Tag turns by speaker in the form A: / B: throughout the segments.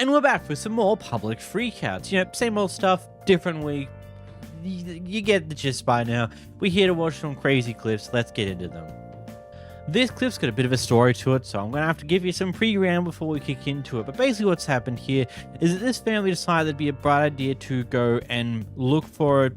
A: And we're back for some more public freakouts. You know, same old stuff, different week. You get the gist by now. We're here to watch some crazy clips. Let's get into them. This clip's got a bit of a story to it, so I'm going to have to give you some pre-round before we kick into it. But basically what's happened here is that this family decided it'd be a bright idea to go and look for a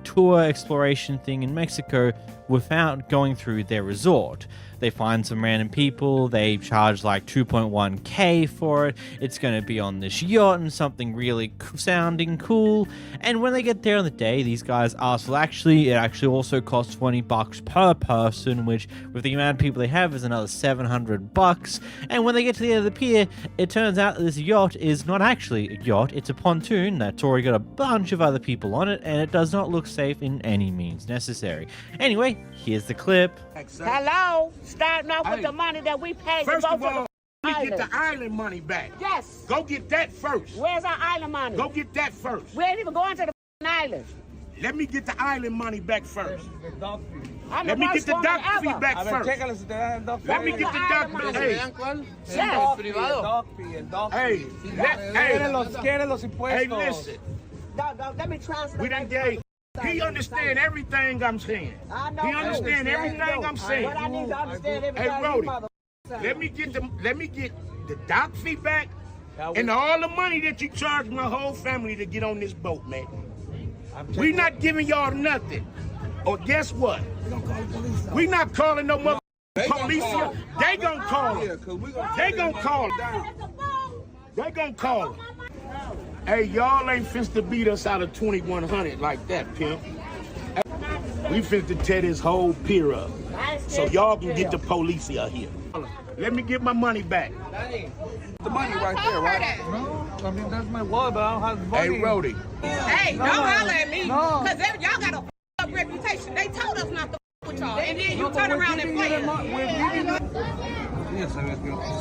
A: tour exploration thing in Mexico without going through their resort. They find some random people, they charge like 2.1k for it, it's going to be on this yacht and something really sounding cool, and when they get there on the day, these guys ask, well it actually also costs $20 per person, which with the amount of people they have is another $700, and when they get to the end of the pier, it turns out that this yacht is not actually a yacht, it's a pontoon that's already got a bunch of other people on it, and it does not look safe in any means necessary. Anyway, here's the clip.
B: Hello? Starting off with the money that we paid
C: First
B: to
C: of
B: go
C: all,
B: to
C: we
B: the
C: get the island money back.
B: Yes.
C: Go get that first.
B: Where's our island money?
C: Go get that first.
B: We ain't even going to the island.
C: Let me get the island money back first.
B: I'm
C: Let
B: the
C: me get
B: worst
C: the
B: woman
C: dock
B: ever.
C: fee back first. Let me get the dock fee. Hey, listen.
B: Let me translate.
C: We done gave. He understand everything I'm saying.
B: I know.
C: He understand everything I'm saying.
B: But I need to understand everything.
C: Hey, Brody, let me get the dock fee back and all the money that you charged my whole family to get on this boat, man. We not giving y'all nothing. Or guess what? We not calling no mother police. They gonna call them. They gonna call them. They gonna call them. Hey, y'all ain't finna beat us out of 2100 like that, pimp. We finna tear this whole pier up. So y'all can get the police out here. Let me get my money back.
D: The money right there, right? No, I mean, that's my wallet, but I don't have the money.
C: Hey, Rody.
E: Hey, don't holler at me. Because y'all got a up reputation. They told us not to with y'all. And then you turn around and play us.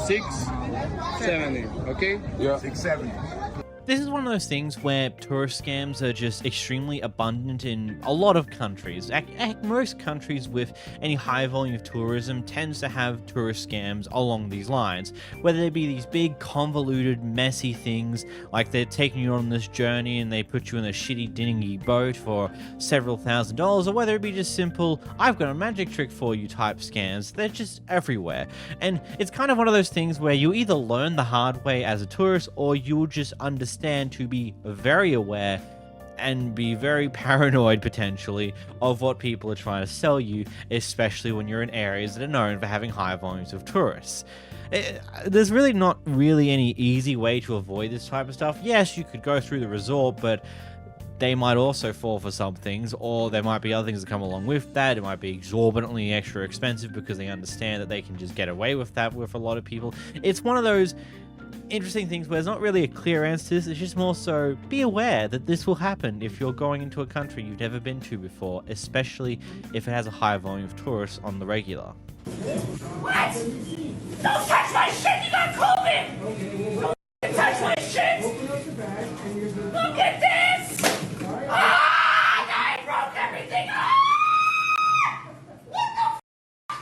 D: 670, okay? Yeah.
C: 670.
A: This is one of those things where tourist scams are just extremely abundant in a lot of countries. Most countries with any high volume of tourism tends to have tourist scams along these lines. Whether they be these big, convoluted, messy things, like they're taking you on this journey and they put you in a shitty dinghy boat for several $1,000s, or whether it be just simple, I've got a magic trick for you type scams. They're just everywhere. And it's kind of one of those things where you either learn the hard way as a tourist, or you'll just understand to be very aware and be very paranoid potentially of what people are trying to sell you, especially when you're in areas that are known for having high volumes of tourists. There's really not any easy way to avoid this type of stuff. Yes, you could go through the resort, but they might also fall for some things, or there might be other things that come along with that. It might be exorbitantly extra expensive because they understand that they can just get away with that with a lot of people. It's one of those interesting things where there's not really a clear answer to this. It's just more so be aware that this will happen if you're going into a country you've never been to before, especially if it has a high volume of tourists on the regular.
F: What? Don't touch my shit! You got COVID! Don't touch my shit! Look at this! Ah! I broke everything! Ah! What the f***?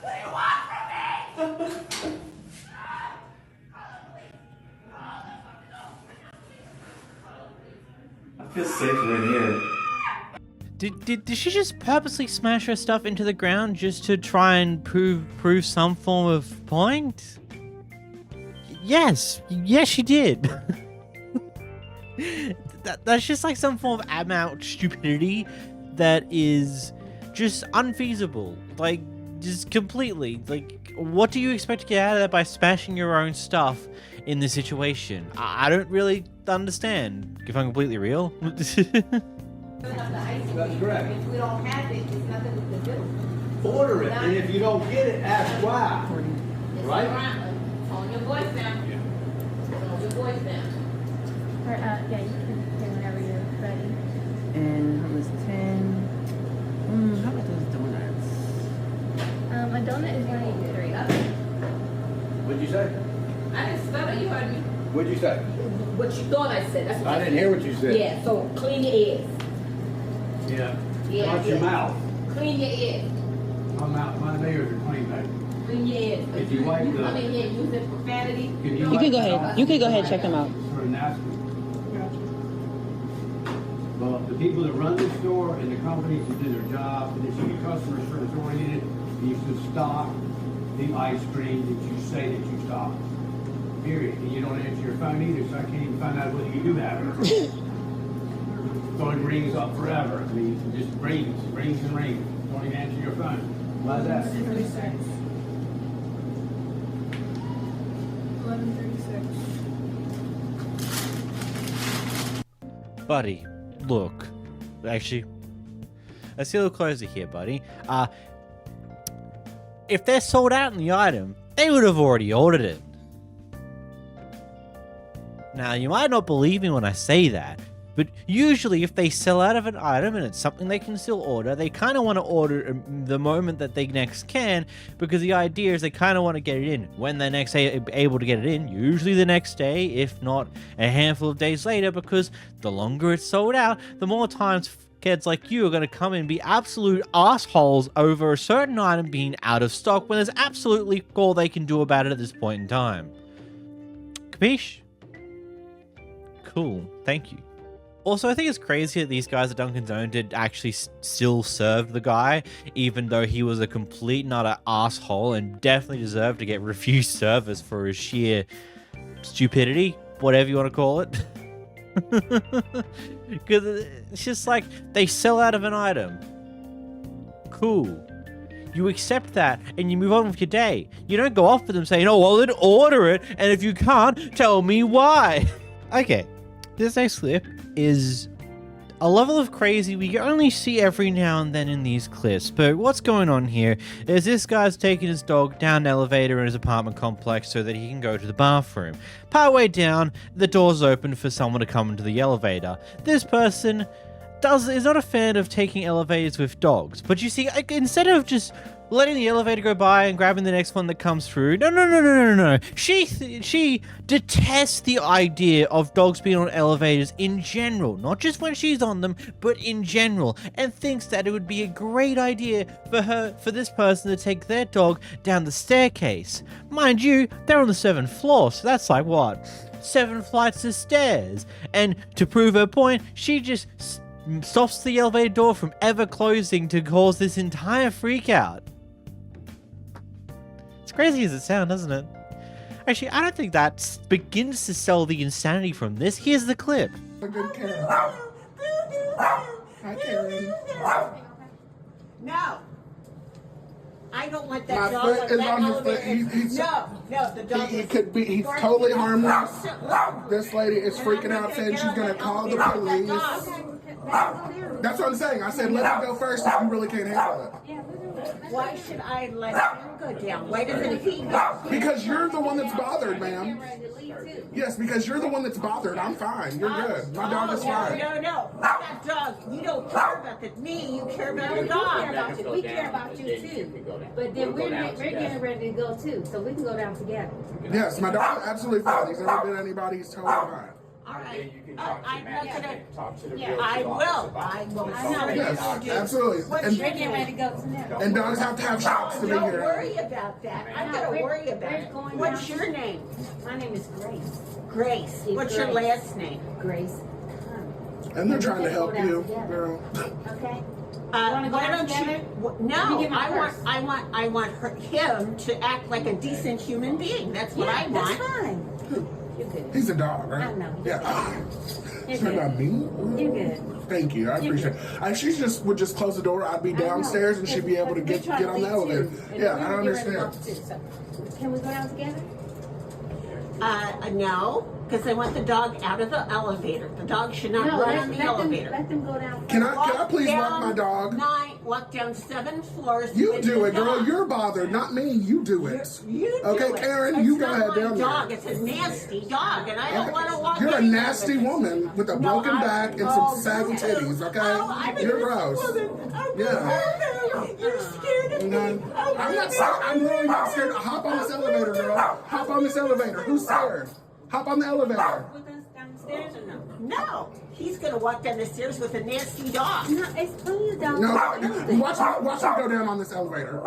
F: What do you want from me?
G: I feel safer in here.
A: Did she just purposely smash her stuff into the ground just to try and prove some form of point? Yes, she did. That's just like some form of amount stupidity that is just unfeasible. Like, just completely. Like, what do you expect to get out of that by smashing your own stuff in this situation? I don't really understand, if I'm completely real.
H: That's correct.
E: If we don't have it, there's nothing we can do.
H: Order it, and if you don't get it, ask why. Right?
E: On your voice now. On your voice now.
I: Or, yeah, you can pay whenever you're ready.
J: And how much 10? How about those donuts?
I: A donut is 183.
H: What'd you say?
E: I didn't stutter, you heard me.
H: What'd you say?
E: What you thought I said. That's what
H: I didn't hear what you said.
E: Yeah, so clean your ears.
H: Yeah.
E: Yeah.
H: Watch your mouth.
E: Clean your ears.
H: My ears are clean, baby.
I: Yes.
H: If you wipe the...
I: I mean, yeah, use it profanity.
J: You can go ahead. You can go ahead and check them out.
H: Sort of nasty. Well, the people that run the store and the companies that do their job, and they should be customer service oriented, you should stock the ice cream that you say that you stock. Period. And you don't answer your phone either, so I can't even find out whether you do have it. Phone rings up forever. I mean, it just rings and rings. Don't even answer your phone. Why is that?
I: 11:36.
A: Buddy, look. Actually, let's see a little closer here, buddy. If they're sold out in the item, they would have already ordered it. Now, you might not believe me when I say that, but usually if they sell out of an item and it's something they can still order, they kind of want to order it the moment that they next can, because the idea is they kind of want to get it in when they're next able to get it in, usually the next day, if not a handful of days later, because the longer it's sold out, the more times kids like you are going to come and be absolute assholes over a certain item being out of stock when there's absolutely all they can do about it at this point in time. Capiche? Cool, thank you. Also, I think it's crazy that these guys at Dunkin' Donuts did actually still serve the guy, even though he was a complete and utter asshole and definitely deserved to get refused service for his sheer stupidity, whatever you want to call it. Because it's just like, they sell out of an item. Cool. You accept that and you move on with your day. You don't go off with them saying, oh, well, then order it, and if you can't, tell me why. Okay. This next clip is a level of crazy we only see every now and then in these clips, but what's going on here is this guy's taking his dog down an elevator in his apartment complex so that he can go to the bathroom. Partway down, the door's open for someone to come into the elevator. This person is not a fan of taking elevators with dogs, but you see, instead of just letting the elevator go by and grabbing the next one that comes through, no. She detests the idea of dogs being on elevators in general, not just when she's on them, but in general, and thinks that it would be a great idea for this person to take their dog down the staircase. Mind you, they're on the 7th floor, so that's like what? 7 flights of stairs. And to prove her point, she just stops the elevator door from ever closing to cause this entire freak out. As crazy as it sounds, doesn't it? Actually, I don't think that begins to sell the insanity from this. Here's the clip.
K: A good Karen. Hi, Karen.
B: No. I don't want that
K: My
B: dog
K: foot is on his foot.
B: No, the dog
K: he's totally harmless. This lady is freaking out, saying she's going to call the police. That's what I'm saying. I said, let him go first if you really can't handle it.
B: Why should I let him go down? Why doesn't he go?
K: Because you're the one that's bothered, ma'am. Yes, because you're the one that's bothered. I'm fine. You're good. My dog is fine.
B: No. That dog, you don't care about me. You care about the dog.
I: We care about you too. But then we're getting ready to go too, so we can go down together.
K: Yes, my dog is absolutely fine. He's never been anybody. He's totally fine.
B: All right. I'm not gonna. I will. I will.
K: Yes, absolutely.
I: We're getting ready to go tonight.
K: And dogs have to have shots to be
B: Don't
K: here.
B: worry about that. I'm gonna worry about it. What's your name?
I: My name is Grace.
B: Grace. What's your last name?
I: Grace.
K: And they're trying to help you, girl.
I: Okay.
B: Why don't you? No, I want him to act like a decent human being. That's what I want.
I: That's fine.
K: He's a dog, right?
I: I know.
K: Yeah. It's not about me.
I: You're good.
K: Thank you. I appreciate it. If she would just close the door, I'd be downstairs and she'd be able to get on the elevator. Yeah, I understand.
I: Can we go down together?
B: No, because I want the dog out of the elevator. The dog should not run on the elevator.
I: Let them go down.
K: Can I please walk my dog?
B: Walk down 7 floors.
K: You do it, girl. You're bothered, not me. You do it.
B: You do
K: okay,
B: it.
K: Karen, you go ahead down
B: there. It's a nasty dog, and I don't want to walk.
K: You're a nasty woman with a broken back and some saggy titties. Okay, you're gross. Yeah.
B: You're scared of me.
K: I'm not scared. I'm really not scared. Hop on this elevator, girl. Hop on this elevator. Who's scared? Hop on the elevator.
I: With us downstairs or no?
B: No. He's going to walk down the stairs with a nasty dog.
I: No, it's please down.
K: No, watch me go down on this elevator.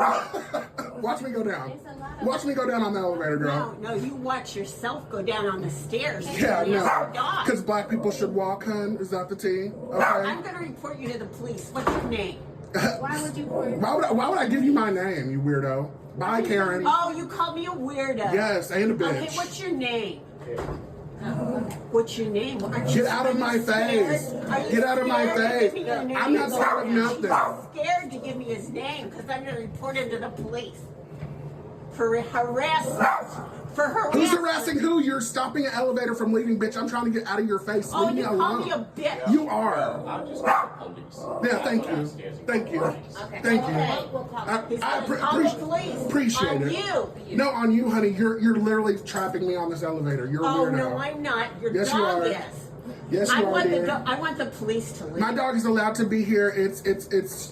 K: Watch me go down. Watch me go down on the elevator, girl.
B: No, you watch yourself go down on the stairs.
K: Yeah, no.
B: Dog.
K: Because black people should walk, hun. Is that the tea? Okay.
B: I'm going to report you to the police. What's your name?
I: Why would you?
K: Why would I give you my name, you weirdo? Bye, Karen.
B: Oh, you called me a weirdo.
K: Yes, and a bitch.
B: Okay, what's your name? What's your name?
K: Get out of my face. Get out of my face. I'm not scared of nothing.
B: He's scared to give me his name because I'm going to report him to the police for harassment. For harassment.
K: Who's harassing who? You're stopping an elevator from leaving, bitch. I'm trying to get out of your face.
B: Oh,
K: Leave me
B: you
K: alone.
B: call me a bitch.
K: You are.
F: I'll just call the police.
K: Yeah, thank you. Thank you.
B: Okay.
K: Thank you.
B: Okay.
K: I appreciate
B: on
K: it.
B: You.
K: No, on you, honey. You're literally trapping me on this elevator. You're a
B: Oh,
K: weirdo.
B: no, I'm not. Your
K: Yes, you
B: dog
K: are.
B: is.
K: Yes, you are, dear.
B: I want the police to leave.
K: My dog is allowed to be here. It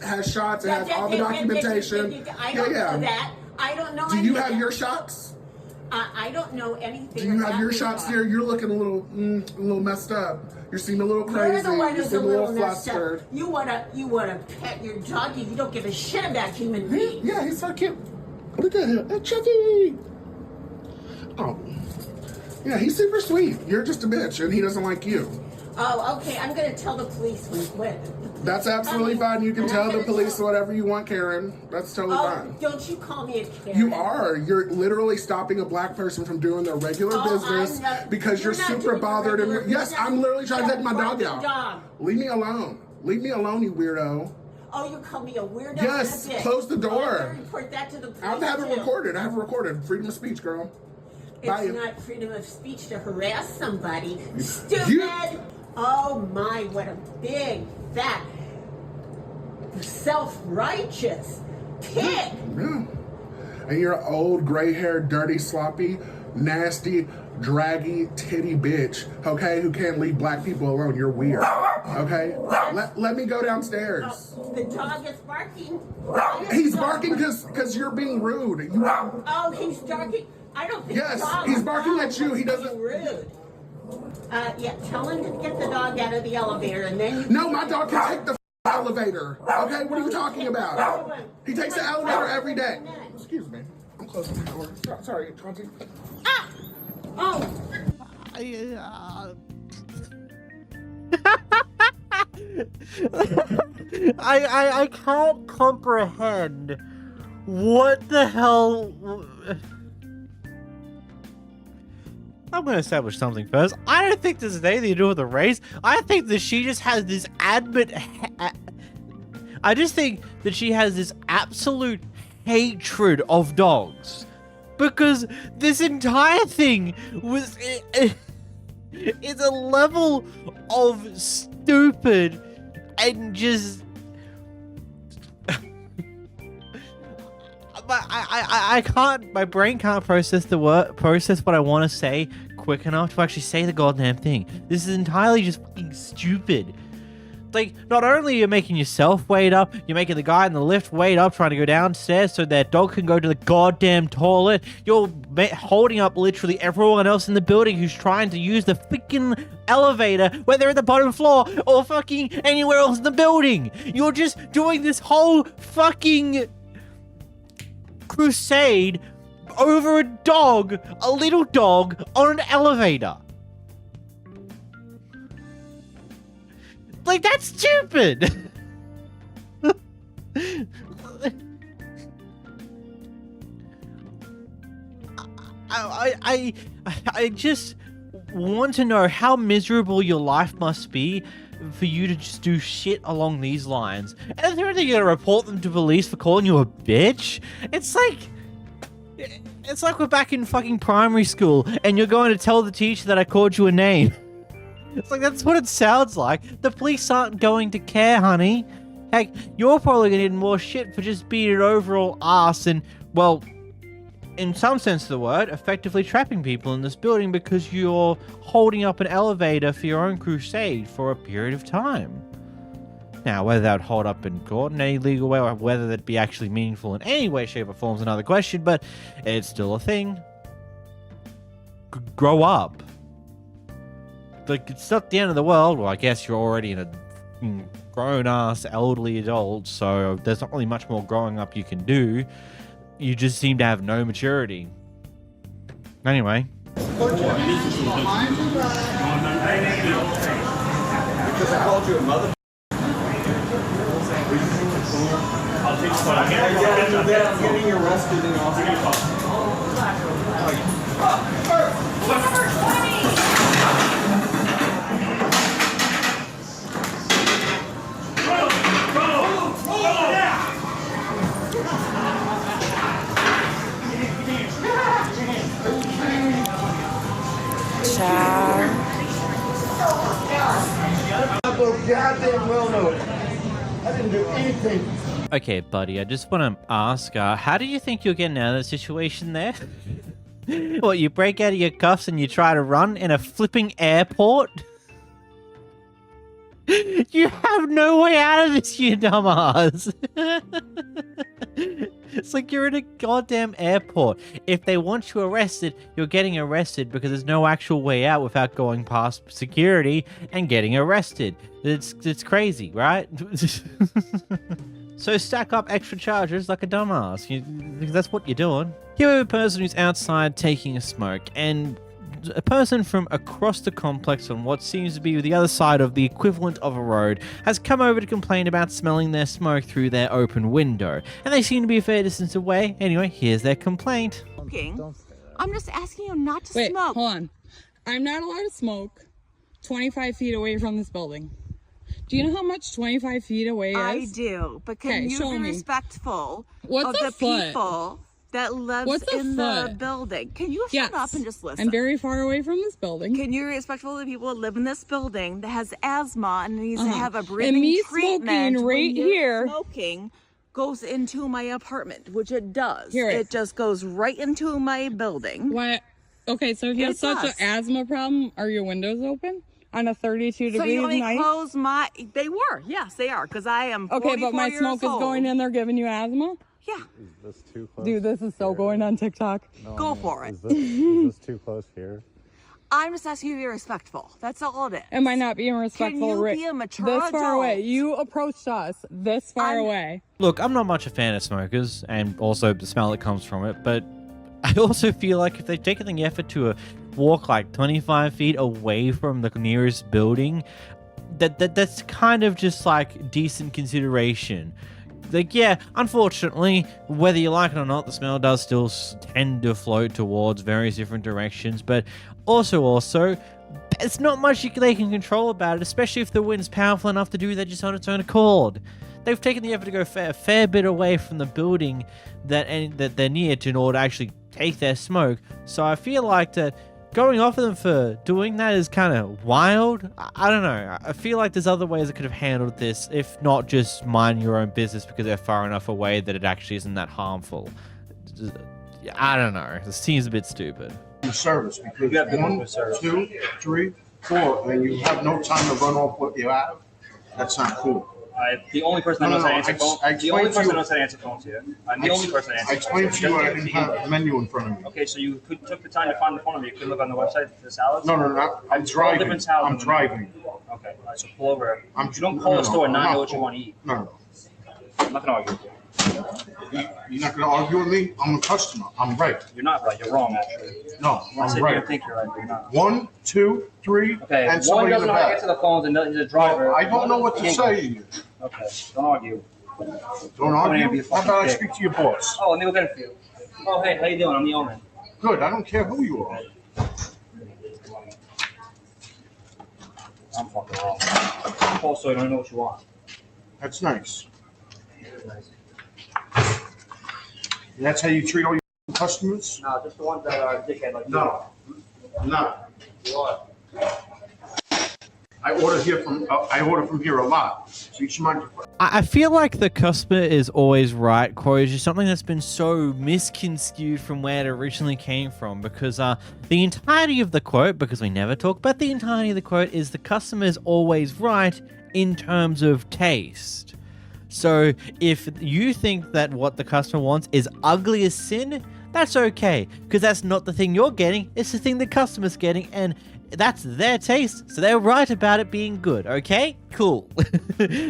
K: has shots. It has all the documentation.
B: I don't know that. I don't know.
K: Do you have your shots?
B: I don't know anything.
K: Do you have
B: about
K: your shots
B: dog.
K: here? You're looking a little messed up. You seem a little crazy.
B: You're the one
K: You
B: who's
K: seem
B: a little messed
K: flustered.
B: up. You wanna pet your doggy. You don't give a shit about human beings.
K: Yeah, he's so cute. Look at him. That's Chucky. Oh. Yeah, he's super sweet. You're just a bitch, and he doesn't like you.
B: Oh, okay. I'm gonna tell the police when.
K: That's absolutely fine. You can tell the police whatever you want, Karen. That's totally fine.
B: Don't you call me a Karen.
K: You are. You're literally stopping a black person from doing their regular business because you're super bothered. And yes, I'm literally trying to take my dog out. Leave me alone. Leave me alone, you weirdo.
B: Oh, you call me a weirdo?
K: Yes, close the door.
B: I'm gonna report that to the police.
K: I have it recorded. I have it recorded. Freedom of speech, girl.
B: It's not freedom of speech to harass somebody. Stupid! Oh my, what a big, fat, self-righteous pig!
K: Yeah. And you're an old, gray-haired, dirty, sloppy, nasty, draggy, titty bitch, okay, who can't leave black people alone. You're weird, okay? Let me go downstairs.
B: Oh, the dog is barking.
K: He's barking because you're being rude.
B: Oh, he's barking. I don't think
K: Yes, he's barking at you. He doesn't.
B: Rude. Yeah, tell him to get the dog out of the elevator and then you.
K: No, my dog can take the elevator. Okay, what are you talking about? He takes the elevator every day. Excuse me. I'm closing the door. Sorry, Chauncey.
B: Ah! Oh!
A: I can't comprehend what the hell. I'm going to establish something first. I don't think this has anything to do with the race. I think that she just has this I just think that she has this absolute hatred of dogs. Because this entire thing was... It's a level of stupid and just... I can't, my brain can't process what I want to say quick enough to actually say the goddamn thing. This is entirely just fucking stupid. Like, not only are you making yourself wait up, you're making the guy in the lift wait up trying to go downstairs so their dog can go to the goddamn toilet. You're holding up literally everyone else in the building who's trying to use the freaking elevator, whether at the bottom floor or fucking anywhere else in the building. You're just doing this whole fucking crusade over a dog, a little dog, on an elevator. Like, that's stupid! I just want to know how miserable your life must be for you to just do shit along these lines. And they're going to report them to police for calling you a bitch? It's like we're back in fucking primary school and you're going to tell the teacher that I called you a name. It's like, that's what it sounds like. The police aren't going to care, honey. Heck, you're probably going to get more shit for just being an overall ass and, well, in some sense of the word, effectively trapping people in this building because you're holding up an elevator for your own crusade for a period of time. Now, whether that would hold up in court in any legal way or whether that be actually meaningful in any way, shape, or form is another question, but it's still a thing. Grow up. Like, it's not the end of the world. Well, I guess you're already a grown-ass elderly adult, so there's not really much more growing up you can do. You just seem to have no maturity. Anyway.
D: Because I called you a mother. I'm getting arrested in Austin.
C: Goddamn well know it. I didn't do anything.
A: Okay, buddy, I just want to ask, how do you think you're getting out of the situation there? What, you break out of your cuffs and you try to run in a flipping airport? You have no way out of this, you dumbass. It's like you're in a goddamn airport. If they want you arrested, you're getting arrested because there's no actual way out without going past security and getting arrested. It's crazy, right? So stack up extra charges like a dumbass. Because that's what you're doing. Here we have a person who's outside taking a smoke, and a person from across the complex on what seems to be the other side of the equivalent of a road has come over to complain about smelling their smoke through their open window, and they seem to be a fair distance away. Anyway, here's their complaint.
E: I'm just asking you not to
L: Wait,
E: smoke.
L: Hold on. I'm not allowed to smoke 25 feet away from this building. Do you know how much 25 feet away is?
E: I do, but can you be respectful of the people that lives in the building? Can you shut up and just listen?
L: I'm very far away from this building.
E: Can you be respectful of the people that live in this building that has asthma and needs to have a breathing treatment?
L: Smoking right here.
E: Smoking goes into my apartment, which it does.
L: Here
E: it just goes right into my building.
L: What? Okay, so if you have such an asthma problem, are your windows open on a 32
E: so
L: degrees
E: you want me
L: night?
E: close my? They were. Yes, they are. Because I am.
L: Okay, but my smoke is
E: old.
L: going in there, giving you asthma.
E: Yeah.
M: Is this too close?
L: Dude, this is so going on TikTok.
M: No,
E: Go for it.
M: Is this too close here?
E: I'm just asking you to be respectful. That's all it is.
L: Am I not being respectful?
E: Can you be a mature
L: this far away.
E: adult?
L: You approached us this far away.
A: Look, I'm not much a fan of smokers, and also the smell that comes from it, but I also feel like if they've taken the effort to walk like 25 feet away from the nearest building, that's kind of just like decent consideration. Like, yeah, unfortunately, whether you like it or not, the smell does still tend to float towards various different directions, but also, it's not much they can control about it, especially if the wind's powerful enough to do that just on its own accord. They've taken the effort to go a fair bit away from the building that they're near to in order to actually take their smoke, so I feel like that going off of them for doing that is kind of wild. I don't know. I feel like there's other ways I could have handled this, if not just mind your own business because they're far enough away that it actually isn't that harmful. I don't know. This seems a bit stupid.
C: Service because you have 1, 2, 3, 4, and you have no time to run off what you have. That's not cool.
N: The only person that knows how to answer phone. The only person that knows how to answer phones here. I'm the only person that answers.
C: I explained to you I didn't have the menu in front of me.
N: Okay, so you took the time to find the phone number. You could look on the website for the salads.
C: No. I'm driving. I'm driving.
N: Okay, so pull over. You don't call the store and not know what you want to eat.
C: No.
N: I'm not gonna argue with you.
C: You're not gonna argue with me? I'm a customer. I'm right.
N: You're not right. You're wrong, actually.
C: No,
N: I'm
C: I'm
N: right.
C: right.
N: You think you're right, but you're not.
C: 1, 2, 3,
N: okay,
C: and somebody
N: one doesn't know how to
C: back.
N: get to the phones, and he's a driver.
C: Well, I don't know what to say.
N: Okay, don't argue.
C: Don't argue? How about I speak to your boss?
N: Oh, let me go get it for you. Oh, hey, how you doing? I'm the owner.
C: Good. I don't care who you are.
N: I'm fucking wrong. Also, I don't know what you want.
C: That's nice. And that's how you treat all your customers?
N: No, just the ones that are dickhead like
C: No.
N: you. What?
C: I order from here a lot. So you should mind.
A: I feel like the customer is always right quote is just something that's been so misconstrued from where it originally came from, because the entirety of the quote, because we never talk about the entirety of the quote, is the customer is always right in terms of taste. So if you think that what the customer wants is ugly as sin, that's okay, because that's not the thing you're getting, it's the thing the customer's getting, and that's their taste, so they're right about it being good, okay? Cool.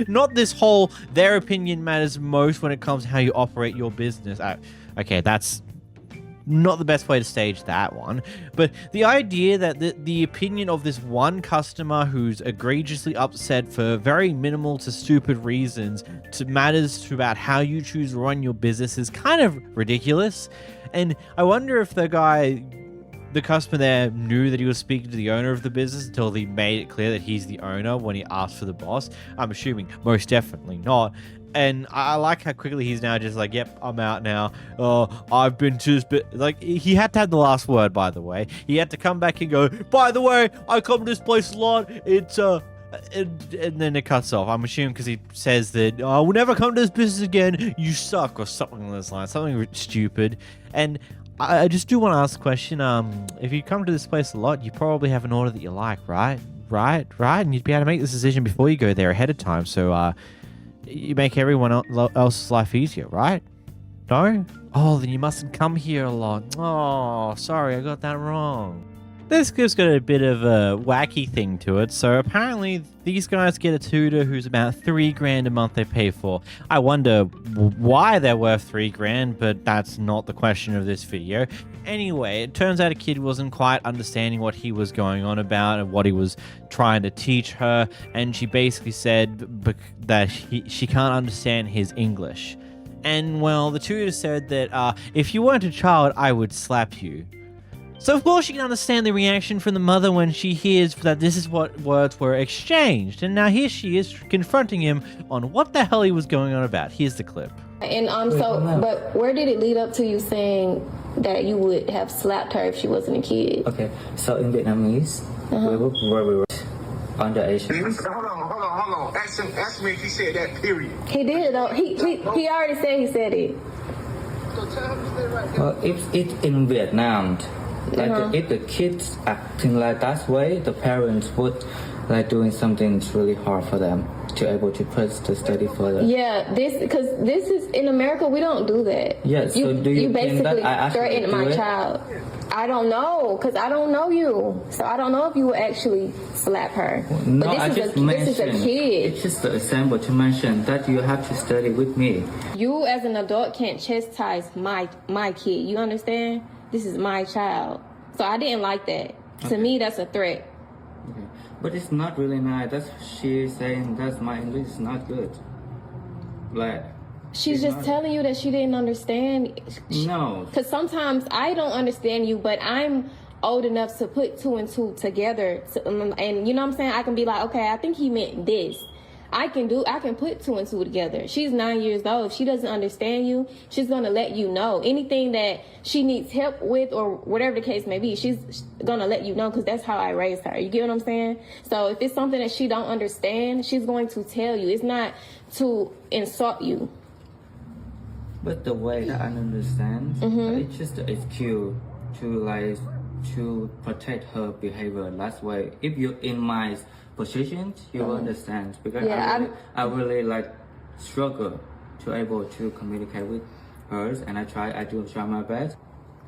A: Not this whole, their opinion matters most when it comes to how you operate your business. Okay, that's not the best way to stage that one. But the idea that the opinion of this one customer who's egregiously upset for very minimal to stupid reasons matters to about how you choose to run your business is kind of ridiculous. And I wonder if the customer there knew that he was speaking to the owner of the business until he made it clear that he's the owner when he asked for the boss. I'm assuming most definitely not. And I like how quickly he's now just like, yep, I'm out now. I've been to this bit. Like, he had to have the last word, by the way. He had to come back and go, by the way, I come to this place a lot. It's, and then it cuts off. I'm assuming because he says that, we'll never come to this business again. You suck, or something along those lines. Something stupid. And I just do want to ask a question. If you come to this place a lot, you probably have an order that you like, right? Right? And you'd be able to make this decision before you go there ahead of time. So, you make everyone else's life easier, right? No? Oh, then you mustn't come here a lot. Oh, sorry, I got that wrong. This clip's got a bit of a wacky thing to it. So apparently these guys get a tutor who's about $3,000 a month they pay for. I wonder why they're worth $3,000, but that's not the question of this video. Anyway, it turns out a kid wasn't quite understanding what he was going on about and what he was trying to teach her, and she basically said that she can't understand his English. And well, the tutor said that if you weren't a child, I would slap you. So of course you can understand the reaction from the mother when she hears that this is what words were exchanged, and now here she is confronting him on what the hell he was going on about. Here's the clip.
O: And but where did it lead up to you saying that you would have slapped her if she wasn't a kid?
P: Okay, so in Vietnamese, we were underage.
C: Hold on. Ask me if he said that, period.
O: He did, though. He already said he said it.
P: Well, if it's in Vietnam, like if the kids acting like that way, the parents would like doing something that's really hard for them to able to press to study further.
O: Yeah, because this is in America, we don't do that.
P: Yes. So do you think that I
O: threatened my child? I don't know, because I don't know you, so I don't know if you would actually slap her.
P: No,
O: but this is a kid.
P: It's just an example to mention that you have to study with me.
O: You as an adult can't chastise my kid. You understand? This is my child, so I didn't like that. To me, that's a threat.
P: Okay. But it's not really nice. That's she's saying that my English is not good. Like
O: she's just telling you that she didn't understand.
P: No.
O: Because sometimes I don't understand you, but I'm old enough to put two and two together. And you know what I'm saying? I can be like, okay, I think he meant this. I can put two and two together. She's 9 years old. If she doesn't understand you, she's going to let you know. Anything that she needs help with or whatever the case may be, she's going to let you know because that's how I raised her. You get what I'm saying? So if it's something that she don't understand, she's going to tell you. It's not to insult you.
P: But the way that I understand, it's just an excuse to protect her behavior. That's why if you're in my position, you understand, because I really like struggle to able to communicate with her, and I do try my best.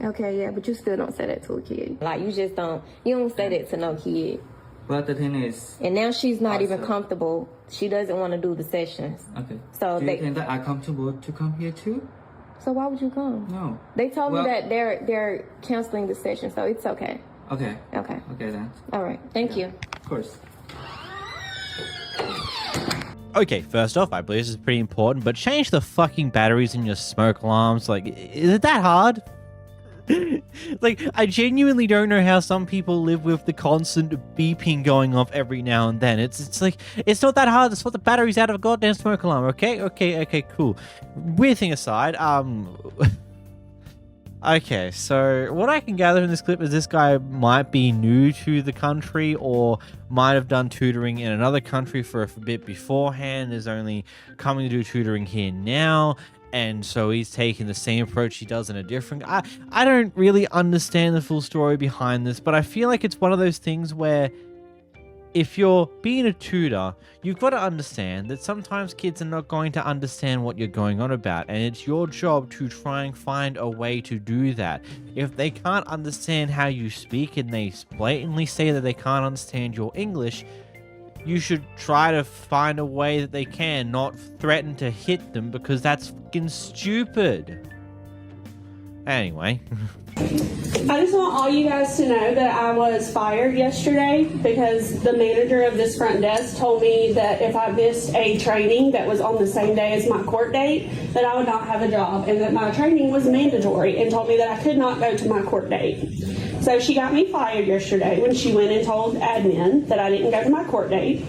O: Okay, yeah, but you still don't say that to a kid. Like you don't say that to no kid.
P: But the thing is,
O: and now she's not even comfortable. She doesn't want to do the sessions.
P: Okay.
O: So
P: do you think that I'm comfortable to come here too?
O: So why would you come?
P: No.
O: They told me that they're canceling the session, so it's okay.
P: Okay.
O: Okay.
P: Okay then.
O: All right. Thank you.
P: Of course.
A: Okay, first off, I believe this is pretty important, but change the fucking batteries in your smoke alarms. Like, is it that hard? Like, I genuinely don't know how some people live with the constant beeping going off every now and then. It's like, it's not that hard to swap the batteries out of a goddamn smoke alarm, okay? Okay, cool. Weird thing aside, okay, so what I can gather in this clip is this guy might be new to the country or might have done tutoring in another country for a bit beforehand, is only coming to do tutoring here now, and so he's taking the same approach he does in a different... I don't really understand the full story behind this, but I feel like it's one of those things where if you're being a tutor, you've got to understand that sometimes kids are not going to understand what you're going on about, and it's your job to try and find a way to do that. If they can't understand how you speak and they blatantly say that they can't understand your English, you should try to find a way that they can, not threaten to hit them, because that's fucking stupid. Anyway.
Q: I just want all you guys to know that I was fired yesterday because the manager of this front desk told me that if I missed a training that was on the same day as my court date, that I would not have a job, and that my training was mandatory, and told me that I could not go to my court date. So she got me fired yesterday when she went and told admin that I didn't go to my court date.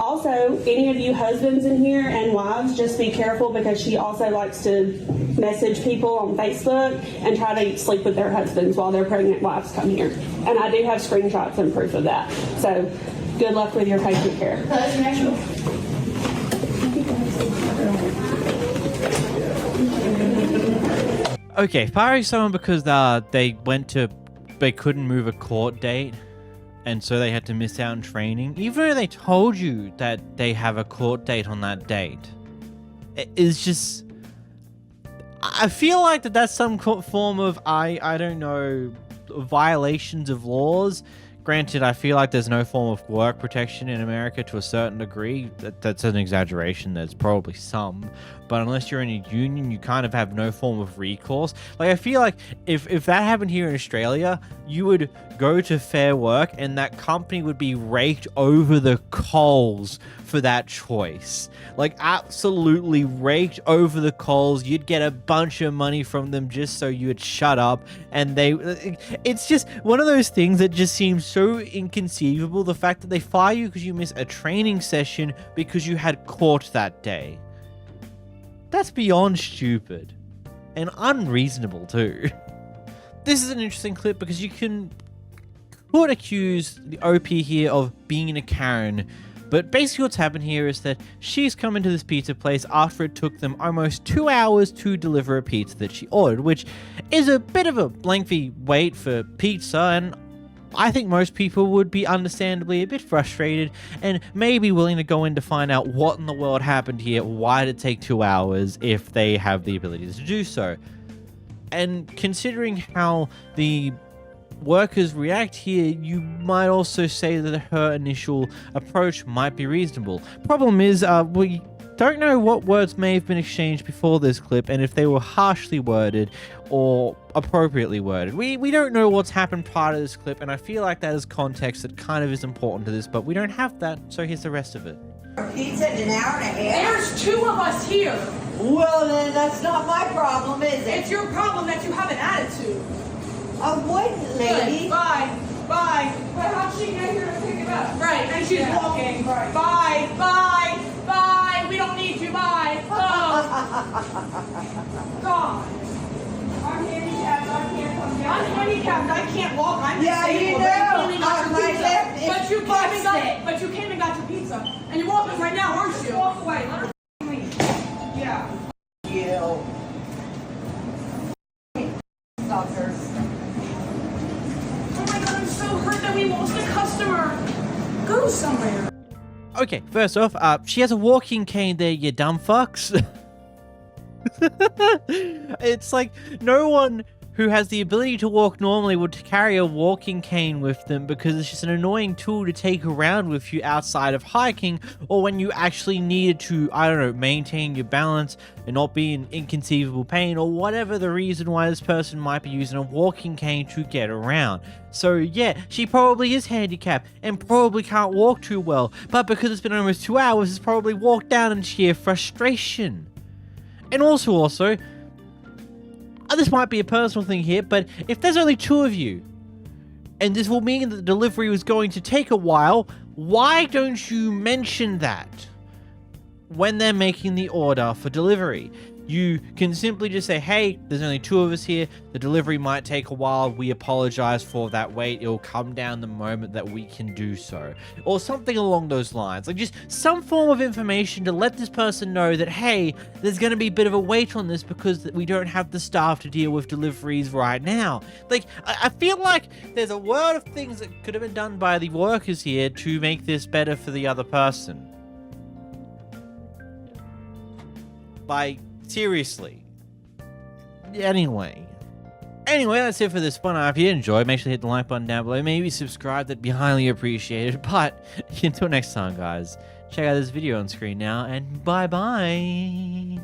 Q: Also, any of you husbands in here and wives, just be careful because she also likes to message people on Facebook and try to sleep with their husbands while their pregnant wives come here. And I do have screenshots and proof of that. So good luck with your patient care.
A: Okay, firing someone because they couldn't move a court date, and so they had to miss out on training, even though they told you that they have a court date on that date. It's just, I feel like that's some form of, I don't know, violations of laws. Granted, I feel like there's no form of work protection in America to a certain degree. That's an exaggeration. There's probably some. But unless you're in a union, you kind of have no form of recourse. Like, I feel like if that happened here in Australia, you would go to Fair Work and that company would be raked over the coals for that choice. Like, absolutely raked over the coals. You'd get a bunch of money from them just so you would shut up. And it's just one of those things that just seems so inconceivable. The fact that they fire you because you miss a training session because you had court that day. That's beyond stupid. And unreasonable too. This is an interesting clip because you could accuse the OP here of being a Karen. But basically what's happened here is that she's come into this pizza place after it took them almost 2 hours to deliver a pizza that she ordered, which is a bit of a lengthy wait for pizza, and I think most people would be understandably a bit frustrated and may be willing to go in to find out what in the world happened here. Why did it take 2 hours if they have the ability to do so? And considering how the workers react here, you might also say that her initial approach might be reasonable. Problem is, we don't know what words may have been exchanged before this clip and if they were harshly worded or appropriately worded. We don't know what's happened prior to this clip, and I feel like that is context that kind of is important to this, but we don't have that, so here's the rest of it.
R: Pizza in an hour and a half?
F: There's 2 of us here.
R: Well, then that's not my problem, is it?
F: It's your problem that you have an attitude.
R: What, lady?
F: Good. Bye. Bye. But how'd she get here to pick it up? Right, and she's walking. Right. Bye. Bye. Bye. We don't need you. Bye. Go. God. I'm handicapped. I can't come down. I'm handicapped. I can't walk. I'm disabled.
R: You know.
F: But you came and got your pizza. And you're walking right now, aren't you? Walk away. Let her leave. Yeah.
R: You. Suckers.
F: Oh my God, I'm so hurt that we lost a customer. Go somewhere.
A: Okay, first off, she has a walking cane there, you dumb fucks. It's like no one who has the ability to walk normally would carry a walking cane with them because it's just an annoying tool to take around with you outside of hiking or when you actually needed to, I don't know, maintain your balance and not be in inconceivable pain or whatever the reason why this person might be using a walking cane to get around. So yeah, she probably is handicapped and probably can't walk too well, but because it's been almost 2 hours, it's probably walked down in sheer frustration. And also, this might be a personal thing here, but if there's only 2 of you, and this will mean that the delivery was going to take a while, why don't you mention that when they're making the order for delivery? You can simply just say, hey, there's only 2 of us here, the delivery might take a while, we apologize for that wait, it'll come down the moment that we can do so. Or something along those lines. Like, just some form of information to let this person know that, hey, there's going to be a bit of a wait on this because we don't have the staff to deal with deliveries right now. Like, I feel like there's a world of things that could have been done by the workers here to make this better for the other person. Seriously. Anyway, that's it for this one. If you enjoyed, make sure to hit the like button down below. Maybe subscribe, that'd be highly appreciated. But until next time, guys, check out this video on screen now, and bye-bye.